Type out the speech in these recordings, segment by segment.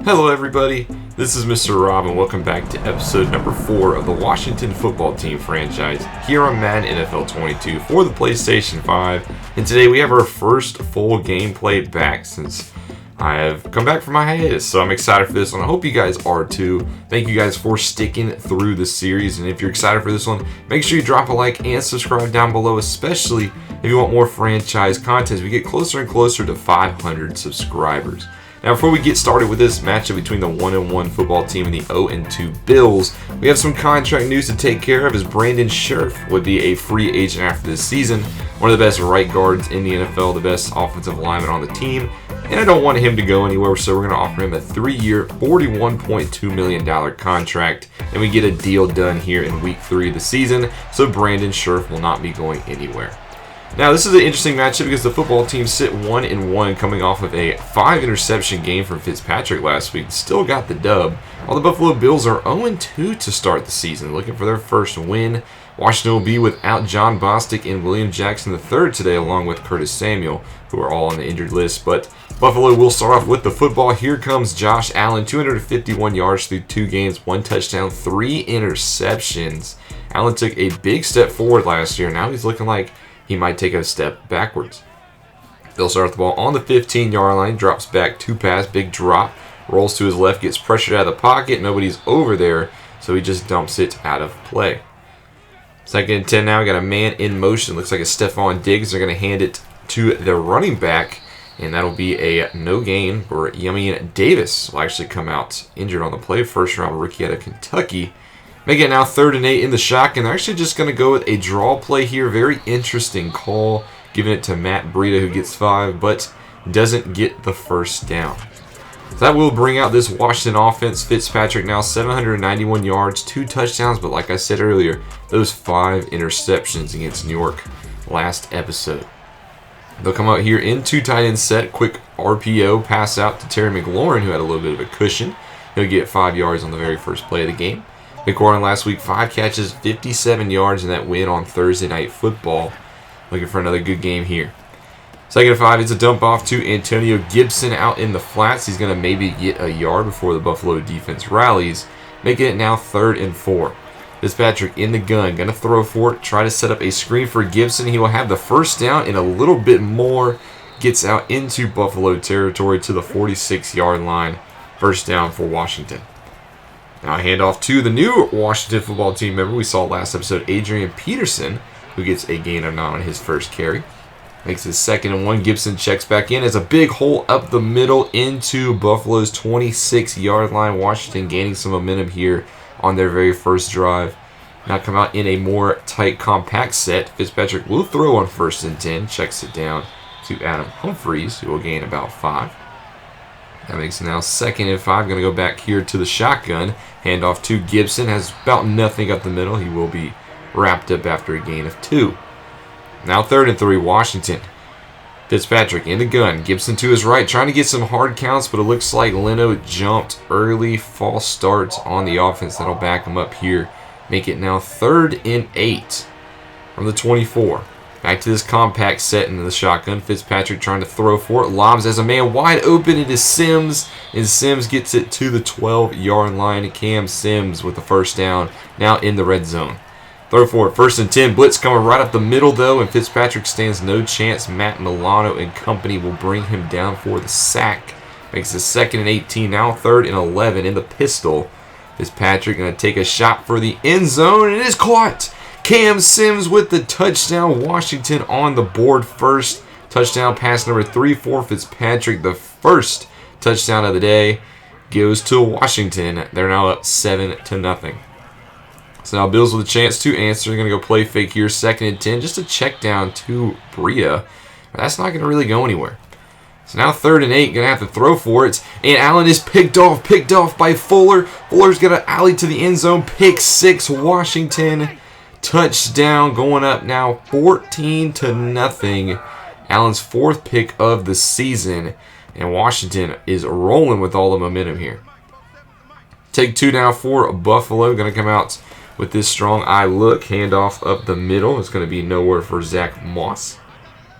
Hello everybody, this is Mr. Rob and welcome back to episode number 4 of the Washington football team franchise here on Madden NFL 22 for the PlayStation 5. And today we have our first full gameplay back since I have come back from my hiatus. So I'm excited for this one. I hope you guys are too. Thank you guys for sticking through the series. And if you're excited for this one, make sure you drop a like and subscribe down below, especially if you want more franchise content as we get closer and closer to 500 subscribers. Now, before we get started with this matchup between the 1-1 football team and the 0-2 Bills, we have some contract news to take care of as Brandon Scherff would be a free agent after this season. One of the best right guards in the NFL, the best offensive lineman on the team, and I don't want him to go anywhere, so we're going to offer him a 3-year, $41.2 million contract, and we get a deal done here in Week 3 of the season, so Brandon Scherff will not be going anywhere. Now, this is an interesting matchup because the football team sit 1-1 coming off of a 5-interception game from Fitzpatrick last week. Still got the dub. While the Buffalo Bills are 0-2 to start the season, looking for their first win. Washington will be without John Bostic and William Jackson III today, along with Curtis Samuel, who are all on the injured list. But Buffalo will start off with the football. Here comes Josh Allen, 251 yards through 2 games, 1 touchdown, 3 interceptions. Allen took a big step forward last year. Now he's looking like he might take a step backwards. They'll start the ball on the 15-yard line, drops back 2 pass, big drop, rolls to his left, gets pressured out of the pocket. Nobody's over there, so he just dumps it out of play. 2nd and 10 now. We got a man in motion. Looks like a Stephon Diggs. They're going to hand it to the running back, and that'll be a no gain for Yamian Davis. Will actually come out injured on the play. First-round rookie out of Kentucky. Make it now 3rd and 8 in the shotgun. They're actually just going to go with a draw play here. Very interesting call. Giving it to Matt Breida, who gets 5, but doesn't get the first down. So that will bring out this Washington offense. Fitzpatrick now 791 yards, 2 touchdowns, but like I said earlier, those 5 interceptions against New York last episode. They'll come out here in 2 tight end set. Quick RPO pass out to Terry McLaurin, who had a little bit of a cushion. He'll get 5 yards on the very first play of the game. McLaurin last week, 5 catches, 57 yards in that win on Thursday Night Football. Looking for another good game here. 2nd and 5, it's a dump off to Antonio Gibson out in the flats. He's going to maybe get a yard before the Buffalo defense rallies. Making it now 3rd and 4. Fitzpatrick in the gun, going to throw for it, try to set up a screen for Gibson. He will have the first down and a little bit more. Gets out into Buffalo territory to the 46-yard line. First down for Washington. Now a handoff to the new Washington football team member we saw last episode, Adrian Peterson, who gets a gain of 9 on his first carry. Makes his 2nd and 1. Gibson checks back in as a big hole up the middle into Buffalo's 26-yard line. Washington gaining some momentum here on their very first drive. Now come out in a more tight, compact set. Fitzpatrick will throw on 1st and 10. Checks it down to Adam Humphries, who will gain about 5. That makes it now 2nd and 5. Going to go back here to the shotgun. Handoff to Gibson. Has about nothing up the middle. He will be wrapped up after a gain of 2. Now 3rd and 3, Washington. Fitzpatrick in the gun. Gibson to his right. Trying to get some hard counts, but it looks like Leno jumped early. False starts on the offense. That'll back him up here. Make it now 3rd and 8 from the 24. Back to this compact set into the shotgun. Fitzpatrick trying to throw for it. Lobs as a man wide open. It is Sims. And Sims gets it to the 12-yard line. Cam Sims with the first down. Now in the red zone. Throw for it. 1st and 10. Blitz coming right up the middle, though. And Fitzpatrick stands no chance. Matt Milano and company will bring him down for the sack. Makes it 2nd and 18. Now 3rd and 11 in the pistol. Fitzpatrick going to take a shot for the end zone. And it is caught. Cam Sims with the touchdown. Washington on the board first. Touchdown pass number 3 for Fitzpatrick. The first touchdown of the day goes to Washington. They're now up 7-0. So now Bills with a chance to answer. They're going to go play fake here. 2nd and 10. Just a check down to Breida. That's not going to really go anywhere. So now 3rd and 8. Going to have to throw for it. And Allen is picked off by Fuller. Fuller's going to alley to the end zone. Pick 6 Washington. Touchdown going up now 14-0. Allen's 4th pick of the season. And Washington is rolling with all the momentum here. Take 2 now for Buffalo. Going to come out with this strong eye look. Handoff up the middle. It's going to be nowhere for Zach Moss.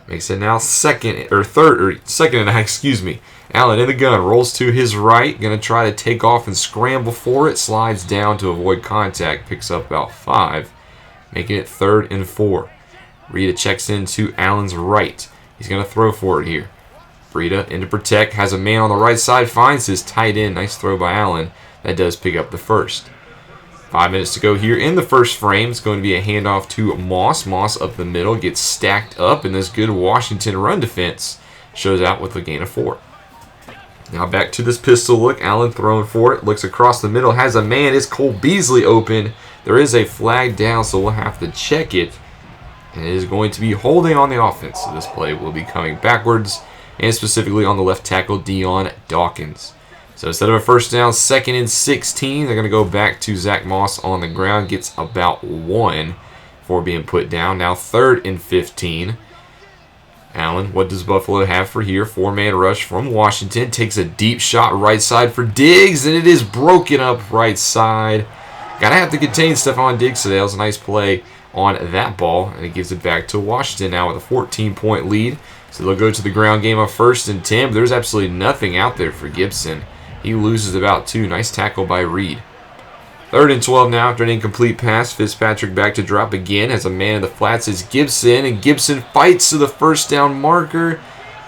Makes it now 2nd and 9, Allen in the gun, rolls to his right, going to try to take off and scramble for it, slides down to avoid contact, picks up about 5, making it 3rd and 4. Breida checks into Allen's right. He's going to throw for it here. Breida into protect, has a man on the right side, finds his tight end. Nice throw by Allen. That does pick up the first. 5 minutes to go here in the first frame. It's going to be a handoff to Moss. Moss up the middle, gets stacked up, and this good Washington run defense shows out with a gain of 4. Now back to this pistol look. Allen throwing for it. Looks across the middle. Has a man. It's Cole Beasley open. There is a flag down, so we'll have to check it. And it is going to be holding on the offense. So this play will be coming backwards, and specifically on the left tackle, Dion Dawkins. So instead of a first down, 2nd and 16, they're going to go back to Zach Moss on the ground. Gets about 1 for being put down. Now 3rd and 15. Allen, what does Buffalo have for here? 4-man rush from Washington. Takes a deep shot right side for Diggs, and it is broken up right side. Gotta have to contain Stephon Diggs today. That was a nice play on that ball, and it gives it back to Washington now with a 14-point lead. So they'll go to the ground game on 1st and 10, but there's absolutely nothing out there for Gibson. He loses about 2. Nice tackle by Reed. 3rd and 12 now after an incomplete pass. Fitzpatrick back to drop again. Has a man in the flats. It's Gibson, and Gibson fights to the first down marker.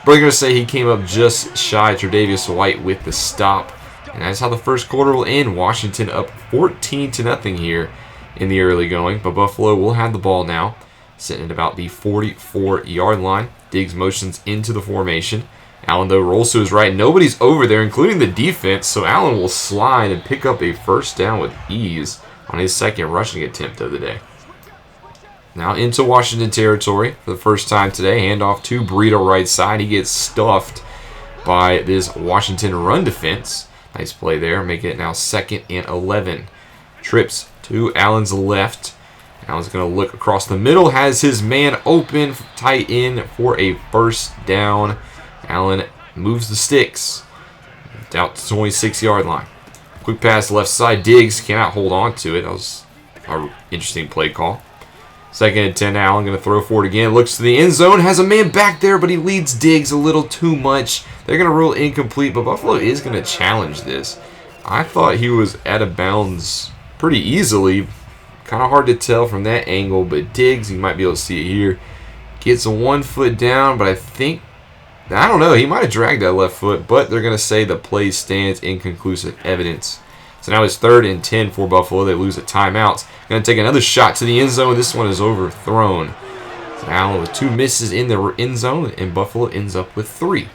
But I'm going to say he came up just shy. Tre'Davious White with the stop. And that's how the first quarter will end. Washington up 14-0 here in the early going. But Buffalo will have the ball now, sitting at about the 44-yard line. Diggs motions into the formation. Allen, though, rolls to his right. Nobody's over there, including the defense, so Allen will slide and pick up a first down with ease on his 2nd rushing attempt of the day. Now into Washington territory for the first time today. Handoff to Breida right side. He gets stuffed by this Washington run defense. Nice play there. Make it now 2nd and 11. Trips to Allen's left. Allen's going to look across the middle. Has his man open, tight end for a first down. Allen moves the sticks out to the 26-yard line. Quick pass left side. Diggs cannot hold on to it. That was an interesting play call. 2nd and 10. Allen going to throw for it again. Looks to the end zone. Has a man back there, but he leads Diggs a little too much. They're going to rule incomplete, but Buffalo is going to challenge this. I thought he was out of bounds pretty easily. Kind of hard to tell from that angle, but Diggs, you might be able to see it here, gets a 1 foot down, but I don't know, he might have dragged that left foot, but they're going to say the play stands inconclusive evidence. So now it's 3rd and 10 for Buffalo. They lose a timeout. Going to take another shot to the end zone. This one is overthrown. So Allen with 2 misses in the end zone, and Buffalo ends up with 3.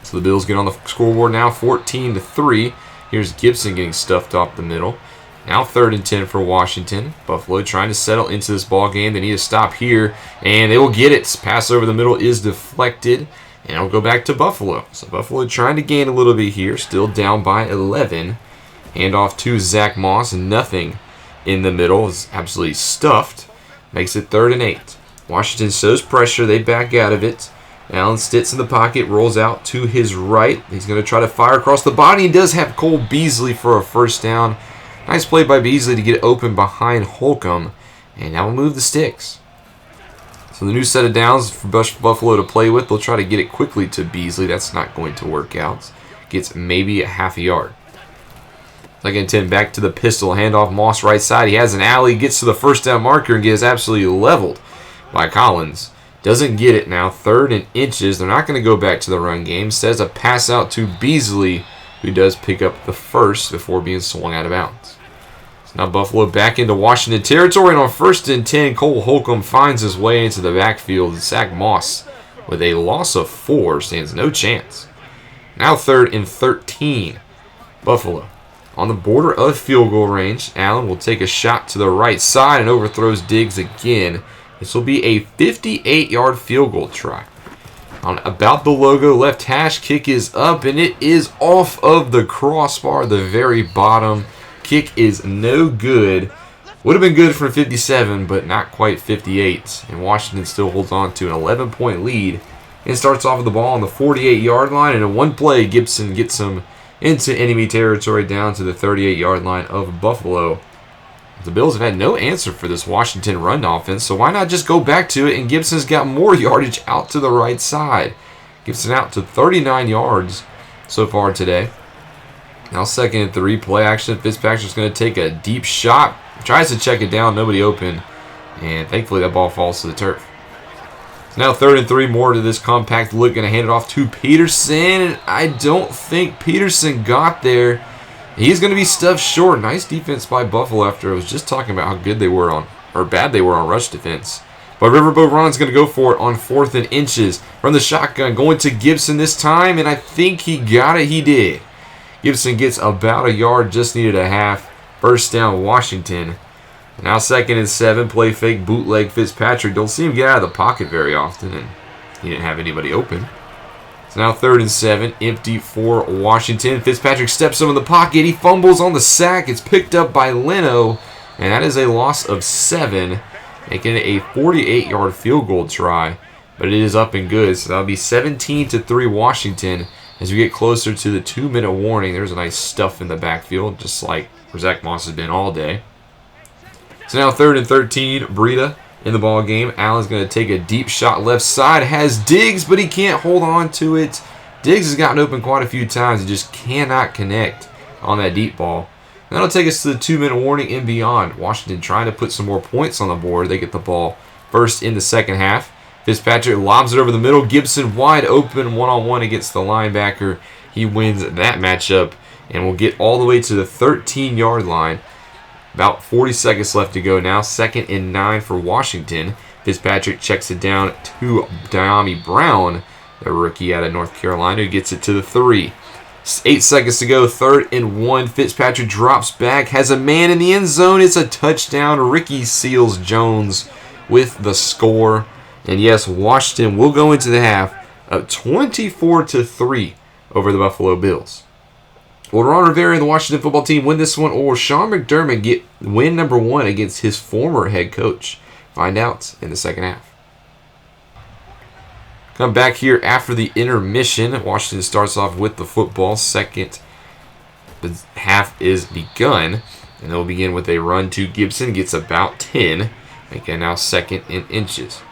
So the Bills get on the scoreboard now, 14-3. Here's Gibson getting stuffed off the middle. Now 3rd and 10 for Washington. Buffalo trying to settle into this ball game. They need to stop here, and they will get it. Pass over the middle is deflected, and it'll go back to Buffalo. So Buffalo trying to gain a little bit here. Still down by 11. Handoff to Zach Moss. Nothing in the middle. Is absolutely stuffed. Makes it 3rd and 8. Washington shows pressure. They back out of it. Allen sits in the pocket, rolls out to his right. He's going to try to fire across the body. He does have Cole Beasley for a first down. Nice play by Beasley to get open behind Holcomb. And now we'll move the sticks. So the new set of downs for Buffalo to play with. They'll try to get it quickly to Beasley. That's not going to work out. Gets maybe a half a yard. 2nd and 10, back to the pistol. Handoff Moss right side. He has an alley. Gets to the first down marker and gets absolutely leveled by Collins. Doesn't get it now. 3rd and inches. They're not going to go back to the run game. Says a pass out to Beasley, who does pick up the first before being swung out of bounds. So now Buffalo back into Washington territory, and on 1st and 10, Cole Holcomb finds his way into the backfield. Zach Moss, with a loss of 4, stands no chance. Now 3rd and 13. Buffalo on the border of field goal range. Allen will take a shot to the right side and overthrows Diggs again. This will be a 58-yard field goal try. On about the logo, left hash, kick is up, and it is off of the crossbar, the very bottom. Kick is no good. Would have been good for 57, but not quite 58. And Washington still holds on to an 11-point lead and starts off with the ball on the 48-yard line. And in one play, Gibson gets him into enemy territory down to the 38-yard line of Buffalo. The Bills have had no answer for this Washington run offense, so why not just go back to it? And Gibson's got more yardage out to the right side. Gibson out to 39 yards so far today. Now 2nd and 3, play action. Fitzpatrick's going to take a deep shot. Tries to check it down, nobody open. And thankfully that ball falls to the turf. So now 3rd and 3, more to this compact look. Going to hand it off to Peterson. And I don't think Peterson got there. He's going to be stuffed short. Nice defense by Buffalo after I was just talking about how good they were on, or bad they were on rush defense. But Riverboat Ron's going to go for it on 4th and inches from the shotgun. Going to Gibson this time, and I think he got it. He did. Gibson gets about a yard, just needed a half. First down, Washington. Now 2nd and 7, play fake, bootleg Fitzpatrick. Don't see him get out of the pocket very often, and he didn't have anybody open. So now 3rd and 7, empty for Washington. Fitzpatrick steps him in the pocket. He fumbles on the sack. It's picked up by Leno, and that is a loss of 7. Making it a 48-yard field goal try, but it is up and good. So that'll be 17-3 Washington as we get closer to the 2-minute warning. There's a nice stuff in the backfield, just like where Zach Moss has been all day. So now 3rd and 13, Breida in the ball game. Allen's going to take a deep shot left side. Has Diggs, but he can't hold on to it. Diggs has gotten open quite a few times. He just cannot connect on that deep ball. That'll take us to the 2-minute warning and beyond. Washington trying to put some more points on the board. They get the ball first in the second half. Fitzpatrick lobs it over the middle. Gibson wide open, one-on-one against the linebacker. He wins that matchup and will get all the way to the 13-yard line. About 40 seconds left to go now. 2nd and 9 for Washington. Fitzpatrick checks it down to Dyami Brown, the rookie out of North Carolina, who gets it to the 3. 8 seconds to go, 3rd and 1. Fitzpatrick drops back, has a man in the end zone. It's a touchdown. Ricky Seals-Jones with the score. And yes, Washington will go into the half of 24-3 over the Buffalo Bills. Will Ron Rivera and the Washington football team win this one, or will Sean McDermott get win number 1 against his former head coach? Find out in the second half. Come back here after the intermission. Washington starts off with the football. Second half is begun. And they'll begin with a run to Gibson. Gets about 10. Making now 2nd and inches.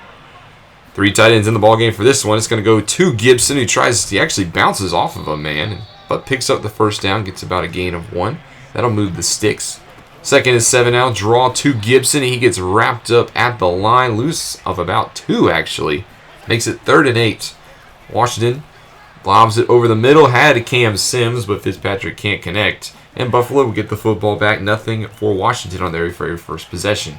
3 tight ends in the ballgame for this one. It's going to go to Gibson, who he actually bounces off of a man, but picks up the first down. Gets about a gain of 1. That'll move the sticks. 2nd and 7 now. Draw to Gibson. He gets wrapped up at the line. Loose of about 2, actually. Makes it 3rd and 8. Washington lobs it over the middle. Had Cam Sims, but Fitzpatrick can't connect. And Buffalo will get the football back. Nothing for Washington on their very first possession.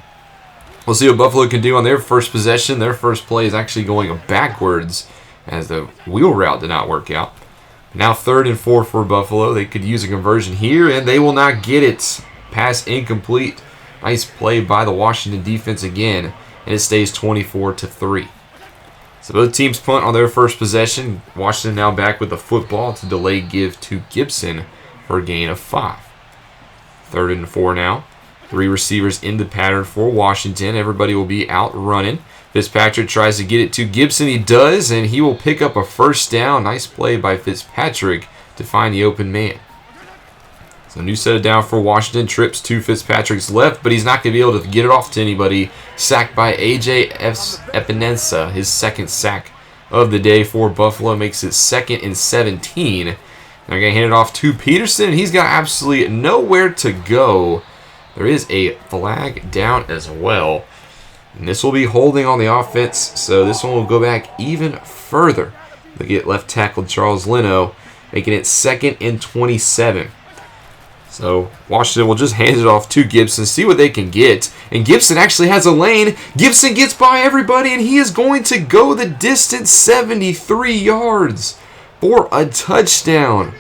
We'll see what Buffalo can do on their first possession. Their first play is actually going backwards as the wheel route did not work out. Now 3rd and 4 for Buffalo. They could use a conversion here, and they will not get it. Pass incomplete. Nice play by the Washington defense again, and it stays 24-3. So both teams punt on their first possession. Washington now back with the football to delay give to Gibson for a gain of 5. 3rd and 4 now. 3 receivers in the pattern for Washington. Everybody will be out running. Fitzpatrick tries to get it to Gibson. He does, and he will pick up a first down. Nice play by Fitzpatrick to find the open man. So new set of down for Washington. Trips to Fitzpatrick's left, but he's not going to be able to get it off to anybody. Sacked by A.J. Epinesa, his 2nd sack of the day for Buffalo. Makes it 2nd and 17. They're going to hand it off to Peterson, and he's got absolutely nowhere to go. There is a flag down as well. And this will be holding on the offense, so this one will go back even further. They get left tackle Charles Leno, making it 2nd and 27. So Washington will just hand it off to Gibson, see what they can get. And Gibson actually has a lane. Gibson gets by everybody, and he is going to go the distance, 73 yards for a touchdown.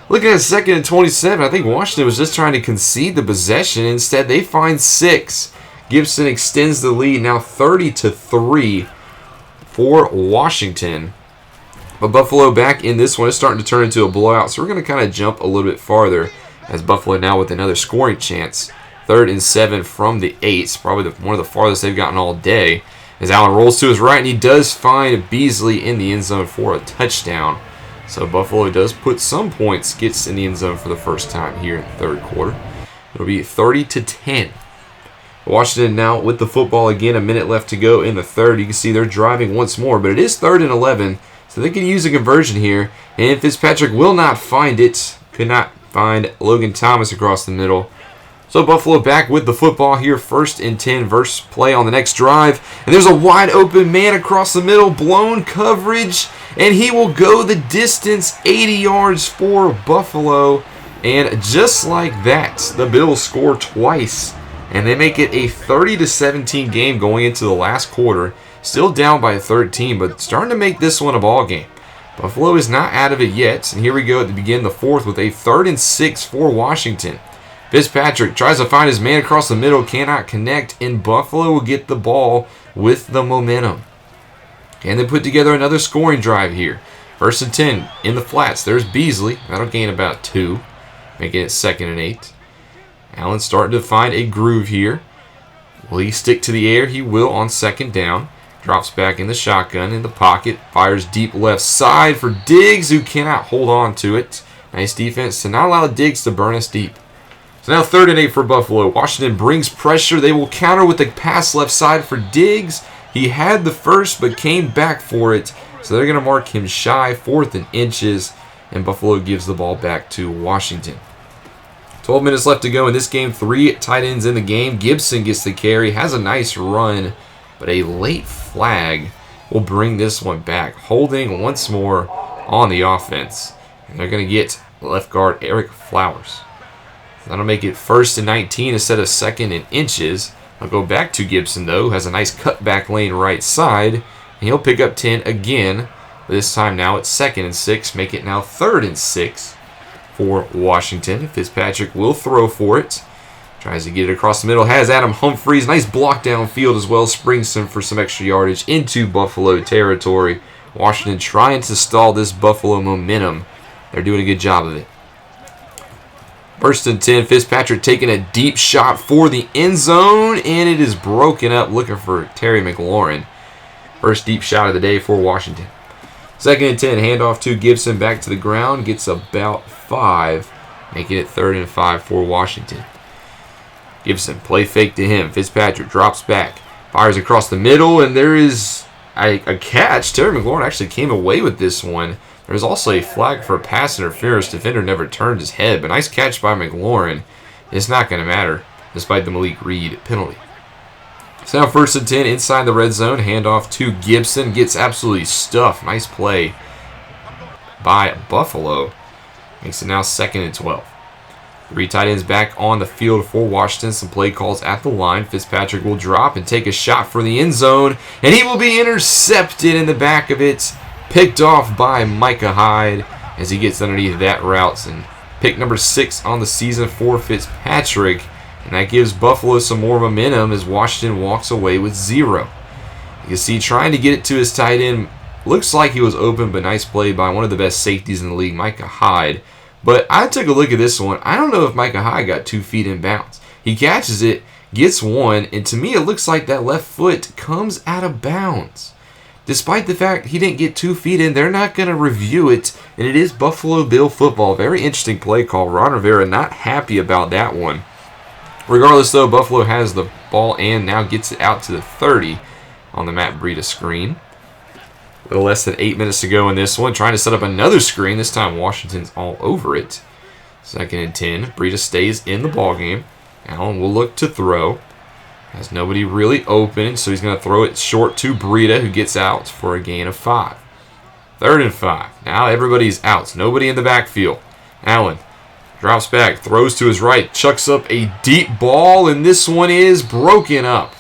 Looking at 2nd and 27, I think Washington was just trying to concede the possession. Instead, they find 6. Gibson extends the lead, now 30-3 for Washington. But Buffalo back in this one is starting to turn into a blowout, so we're going to kind of jump a little bit farther as Buffalo now with another scoring chance. 3rd and 7 from the 8. Probably one of the farthest they've gotten all day. As Allen rolls to his right, and he does find Beasley in the end zone for a touchdown. So Buffalo does put some points, gets in the end zone for the first time here in the 3rd quarter. It'll be 30-10. Washington now with the football again, a minute left to go in the 3rd. You can see they're driving once more, but it is 3rd and 11. So they can use a conversion here. And Fitzpatrick will not find it. Could not find Logan Thomas across the middle. So Buffalo back with the football here. 1st and 10 versus play on the next drive. And there's a wide open man across the middle. Blown coverage. And he will go the distance. 80 yards for Buffalo. And just like that, the Bills score twice. And they make it a 30-17 game going into the last quarter. Still down by 13, but starting to make this one a ball game. Buffalo is not out of it yet. And here we go at the beginning of the 4th with a 3rd and 6 for Washington. Fitzpatrick tries to find his man across the middle, cannot connect, and Buffalo will get the ball with the momentum. Can they put together another scoring drive here? 1st and 10 in the flats. There's Beasley. That'll gain about 2, making it 2nd and 8. Allen starting to find a groove here. Will he stick to the air? He will on 2nd down. Drops back in the shotgun in the pocket. Fires deep left side for Diggs, who cannot hold on to it. Nice defense to not allow Diggs to burn us deep. So now 3rd and 8 for Buffalo. Washington brings pressure. They will counter with a pass left side for Diggs. He had the first but came back for it. So they're going to mark him shy. 4th and inches. And Buffalo gives the ball back to Washington. 12 minutes left to go in this game. 3 tight ends in the game. Gibson gets the carry. Has a nice run. But a late flag will bring this one back. Holding once more on the offense. And they're going to get left guard Eric Flowers. That'll make it 1st and 19 instead of 2nd and inches. I'll go back to Gibson, though, who has a nice cutback lane right side. And he'll pick up 10 again. But this time now it's 2nd and 6. Make it now 3rd and 6 for Washington. Fitzpatrick will throw for it. Tries to get it across the middle. Has Adam Humphries. Nice block downfield as well. Springs him for some extra yardage into Buffalo territory. Washington trying to stall this Buffalo momentum. They're doing a good job of it. 1st and 10, Fitzpatrick taking a deep shot for the end zone, and it is broken up, looking for Terry McLaurin. First deep shot of the day for Washington. 2nd and 10, handoff to Gibson, back to the ground, gets about 5, making it 3rd and 5 for Washington. Gibson, play fake to him. Fitzpatrick drops back, fires across the middle, and there is a catch. Terry McLaurin actually came away with this one. There's also a flag for pass interference. Defender never turned his head, but nice catch by McLaurin. It's not going to matter, despite the Malik Reed penalty. So now 1st and 10 inside the red zone. Handoff to Gibson. Gets absolutely stuffed. Nice play by Buffalo. Makes it now 2nd and 12. 3 tight ends back on the field for Washington. Some play calls at the line. Fitzpatrick will drop and take a shot for the end zone. And he will be intercepted in the back of it. Picked off by Micah Hyde as he gets underneath that route. And pick number 6 on the season for Fitzpatrick. And that gives Buffalo some more momentum as Washington walks away with 0. You can see trying to get it to his tight end. Looks like he was open, but nice play by one of the best safeties in the league, Micah Hyde. But I took a look at this one. I don't know if Micah Hyde got 2 feet in bounds. He catches it, gets 1, and to me it looks like that left foot comes out of bounds. Despite the fact he didn't get 2 feet in, they're not going to review it, and it is Buffalo Bill football. Very interesting play call. Ron Rivera not happy about that one. Regardless, though, Buffalo has the ball and now gets it out to the 30 on the Matt Breida screen. A little less than 8 minutes to go in this one. Trying to set up another screen. This time Washington's all over it. 2nd and 10. Breida stays in the ballgame. Allen will look to throw. Has nobody really open, so he's going to throw it short to Breida, who gets out for a gain of 5. 3rd and 5. Now everybody's out. Nobody in the backfield. Allen drops back, throws to his right, chucks up a deep ball, and this one is broken up.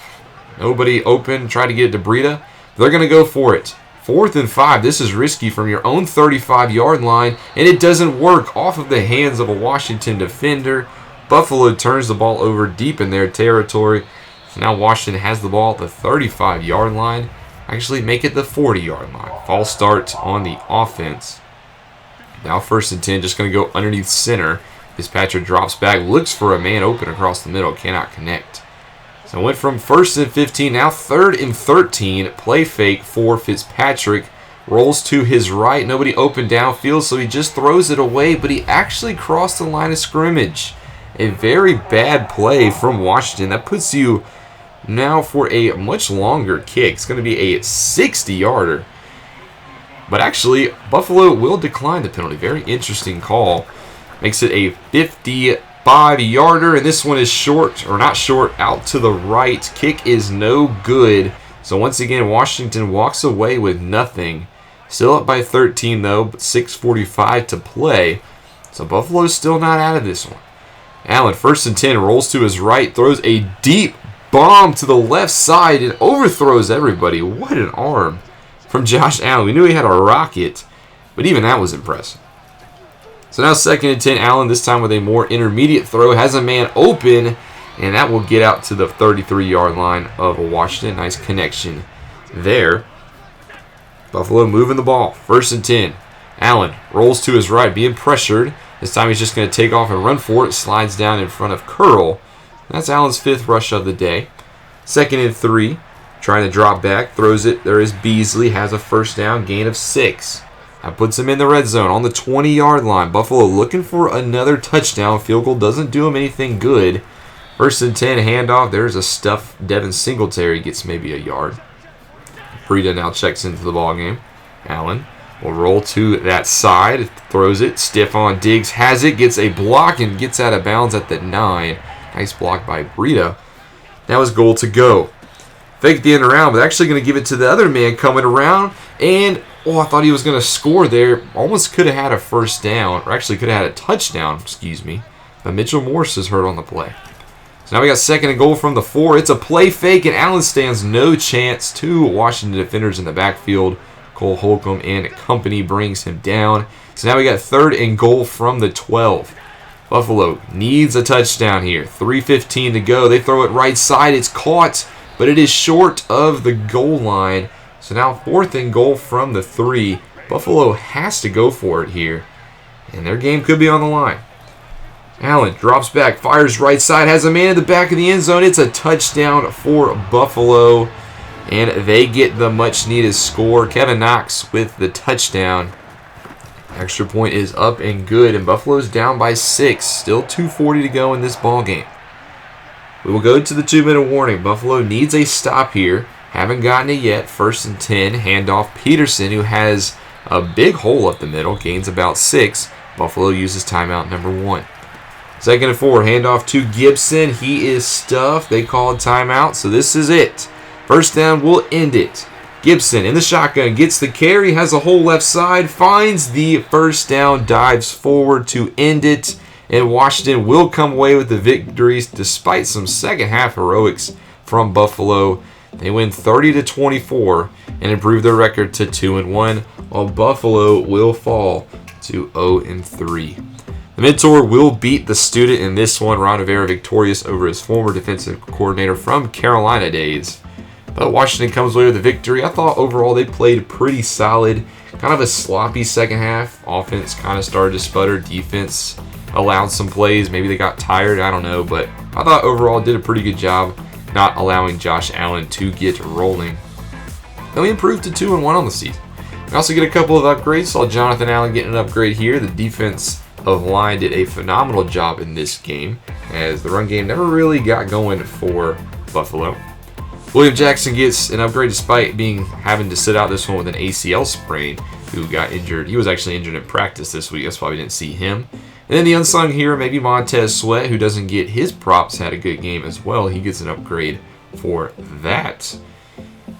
Nobody open. Try to get it to Breida. They're going to go for it. 4th and 5. This is risky from your own 35-yard line, and it doesn't work off of the hands of a Washington defender. Buffalo turns the ball over deep in their territory. So now Washington has the ball at the 35-yard line. Actually, make it the 40-yard line. False start on the offense. Now 1st and 10, just going to go underneath center. Fitzpatrick drops back, looks for a man open across the middle, cannot connect. So it went from 1st and 15, now 3rd and 13. Play fake for Fitzpatrick. Rolls to his right, nobody open downfield, so he just throws it away, but he actually crossed the line of scrimmage. A very bad play from Washington. That puts you now for a much longer kick. It's going to be a 60-yarder. But actually, Buffalo will decline the penalty. Very interesting call. Makes it a 55-yarder, and this one is short, or not short, out to the right. Kick is no good. So once again, Washington walks away with nothing. Still up by 13, though, but 6:45 to play. So Buffalo's still not out of this one. Allen, 1st and 10, rolls to his right, throws a deep bomb to the left side, and overthrows everybody. What an arm from Josh Allen. We knew he had a rocket, but even that was impressive. So now 2nd and 10, Allen, this time with a more intermediate throw, has a man open, and that will get out to the 33-yard line of Washington. Nice connection there. Buffalo moving the ball. 1st and 10. Allen rolls to his right, being pressured. This time he's just going to take off and run for it. Slides down in front of Curl. That's Allen's 5th rush of the day. 2nd and 3. Trying to drop back. Throws it. There is Beasley. Has a 1st down. Gain of 6. That puts him in the red zone on the 20-yard line. Buffalo looking for another touchdown. Field goal doesn't do him anything good. 1st and 10. Handoff. There's a stuff. Devin Singletary gets maybe a yard. Breida now checks into the ball game. Allen will roll to that side, throws it, stiff on Diggs, has it, gets a block, and gets out of bounds at the 9. Nice block by Breida. That was goal to go. Fake the end around, but actually going to give it to the other man coming around, and, I thought he was going to score there. Almost could have had a 1st down, or actually could have had a touchdown, but Mitchell Morse is hurt on the play. So now we got 2nd and goal from the 4. It's a play fake, and Allen stands no chance. 2 Washington defenders in the backfield. Cole Holcomb and company brings him down. So now we got 3rd and goal from the 12. Buffalo needs a touchdown here. 3:15 to go. They throw it right side. It's caught, but it is short of the goal line. So now 4th and goal from the 3. Buffalo has to go for it here, and their game could be on the line. Allen drops back, fires right side, has a man in the back of the end zone. It's a touchdown for Buffalo, and they get the much-needed score. Kevin Knox with the touchdown. Extra point is up and good, and Buffalo's down by 6. Still 2:40 to go in this ball game. We will go to the 2-minute warning. Buffalo needs a stop here. Haven't gotten it yet. 1st and 10. Handoff Peterson, who has a big hole up the middle. Gains about 6. Buffalo uses timeout number 1. 2nd and 4. Handoff to Gibson. He is stuffed. They called timeout, so this is it. 1st down will end it. Gibson in the shotgun gets the carry, has a hole left side, finds the 1st down, dives forward to end it, and Washington will come away with the victories despite some second half heroics from Buffalo. They win 30-24 and improve their record to 2-1, while Buffalo will fall to 0-3. The mentor will beat the student in this one. Ron Rivera victorious over his former defensive coordinator from Carolina days. But Washington comes away with a victory. I thought overall they played pretty solid. Kind of a sloppy second half. Offense kind of started to sputter. Defense allowed some plays. Maybe they got tired. I don't know. But I thought overall did a pretty good job not allowing Josh Allen to get rolling. Then we improved to 2-1 on the season. We also get a couple of upgrades. Saw Jonathan Allen getting an upgrade here. The defense of line did a phenomenal job in this game, as the run game never really got going for Buffalo. William Jackson gets an upgrade despite having to sit out this one with an ACL sprain, who got injured. He was actually injured in practice this week. That's why we didn't see him. And then the unsung hero, maybe Montez Sweat, who doesn't get his props, had a good game as well. He gets an upgrade for that.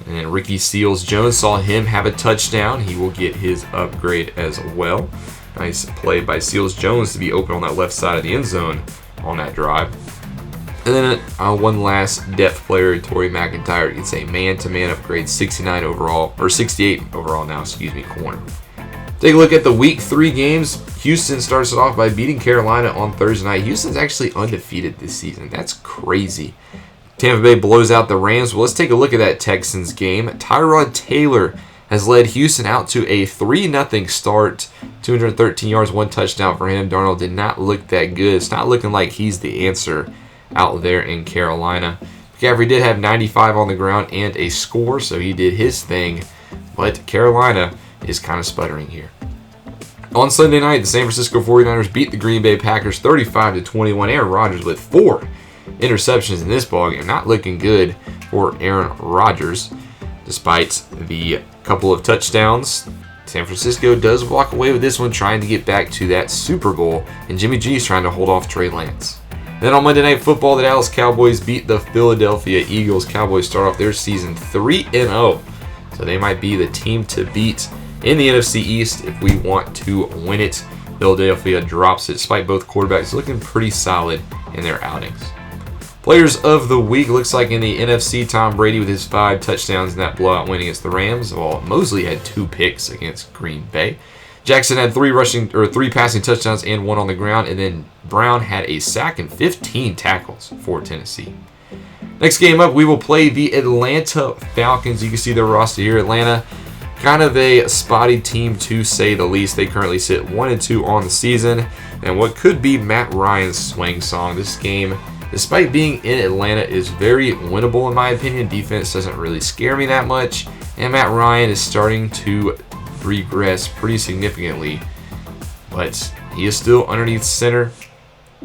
And then Ricky Seals-Jones, saw him have a touchdown. He will get his upgrade as well. Nice play by Seals-Jones to be open on that left side of the end zone on that drive. And then one last depth player, Torrey McIntyre, gets a man-to-man upgrade, 68 overall now, corner. Take a look at the Week 3 games. Houston starts it off by beating Carolina on Thursday night. Houston's actually undefeated this season. That's crazy. Tampa Bay blows out the Rams. Well, let's take a look at that Texans game. Tyrod Taylor has led Houston out to a 3-0 start. 213 yards, 1 touchdown for him. Darnold did not look that good. It's not looking like he's the answer out there in Carolina. McCaffrey did have 95 on the ground and a score, so he did his thing. But Carolina is kind of sputtering here. On Sunday night, the San Francisco 49ers beat the Green Bay Packers 35-21. Aaron Rodgers with 4 interceptions in this ballgame. Not looking good for Aaron Rodgers, despite the couple of touchdowns. San Francisco does walk away with this one, trying to get back to that Super Bowl, and Jimmy G's trying to hold off Trey Lance. Then on Monday Night Football, the Dallas Cowboys beat the Philadelphia Eagles. Cowboys start off their season 3-0, so they might be the team to beat in the NFC East if we want to win it. Philadelphia drops it, despite both quarterbacks looking pretty solid in their outings. Players of the week looks like in the NFC, Tom Brady with his 5 touchdowns in that blowout win against the Rams, while Mosley had 2 picks against Green Bay. Jackson had 3 passing touchdowns and 1 on the ground, and then Brown had a sack and 15 tackles for Tennessee. Next game up, we will play the Atlanta Falcons. You can see their roster here. Atlanta, kind of a spotty team to say the least. They currently sit 1-2 on the season, and what could be Matt Ryan's swing song. This game, despite being in Atlanta, is very winnable in my opinion. Defense doesn't really scare me that much, and Matt Ryan is starting to regress pretty significantly, but he is still underneath center.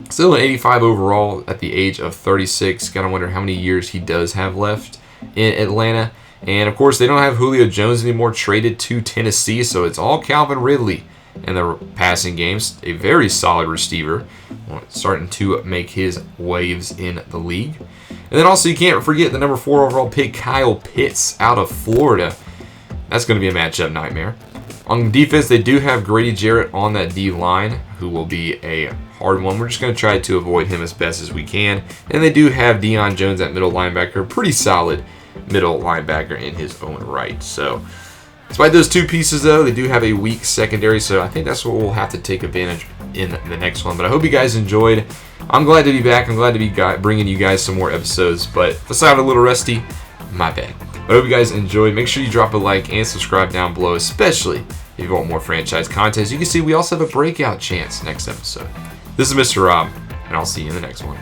Still an 85 overall at the age of 36. Gotta wonder how many years he does have left in Atlanta. And of course, they don't have Julio Jones anymore, traded to Tennessee, so it's all Calvin Ridley in the passing games. A very solid receiver, starting to make his waves in the league. And then also, you can't forget the number 4 overall pick, Kyle Pitts, out of Florida. That's going to be a matchup nightmare. On defense, they do have Grady Jarrett on that D line, who will be a hard one. We're just going to try to avoid him as best as we can. And they do have Deion Jones at middle linebacker, pretty solid middle linebacker in his own right. So, despite those 2 pieces, though, they do have a weak secondary. So I think that's what we'll have to take advantage in the next one. But I hope you guys enjoyed. I'm glad to be back. I'm glad to be bringing you guys some more episodes. But if I sound a little rusty, my bad. I hope you guys enjoyed. Make sure you drop a like and subscribe down below, especially if you want more franchise content. As you can see, we also have a breakout chance next episode. This is Mr. Rob, and I'll see you in the next one.